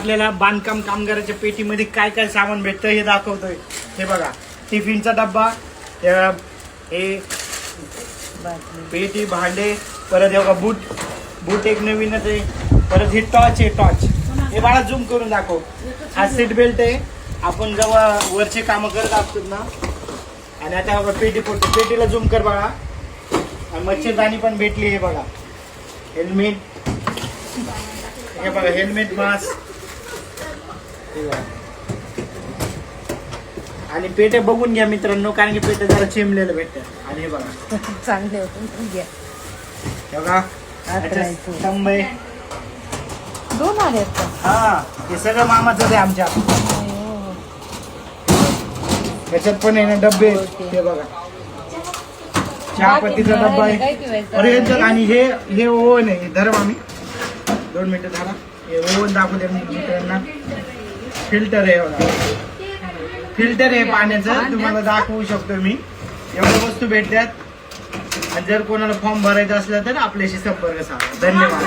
आपल्याला बांधकाम कामगाराच्या पेटीमध्ये काय काय सामान भेटतं हे दाखवतोय. हे बघा, टिफिनचा डब्बा, हे पेटी, भांडे, परत हे बघा बूट एक नवीनच आहे. परत हे टॉर्च आहे, टॉर्च. हे बाळा झूम करून दाखव. हा सीट बेल्ट आहे. आपण जेव्हा वरचे काम करत असतो ना, आणि आता बघा पेटीला झूम कर बघा. आणि मच्छरदाणी पण भेटली. हे बघा हेल्मेट, हे बघा हेल्मेट, मास्क. आणि पेटे बघून घ्या मित्रांनो, कारण की पेटे जरा चिमलेलं भेटतात. आणि हे बघा चांगले होते घ्या. हे बघा स्तंभ आहे. 2 आले का? हा, हे सगळं मामाचं आहे आमच्या. त्याच्यात पण आहे ना डब्बे. हे बघा चहापत्तीचा डब्बा आहे. अरे आणि हे ओव्हन आहे. धर्म आम्ही 2 मिनिटं धरा. हे ओव्हन दाखवते मित्रांना. फिल्टर आहे बघा, फिल्टर आहे पाण्याचं. तुम्हाला दाखवू शकतो मी. एवढ्या वस्तू भेटतात. आणि जर कोणाला फॉर्म भरायचा असला तर आपल्याशी संपर्क साधा. धन्यवाद.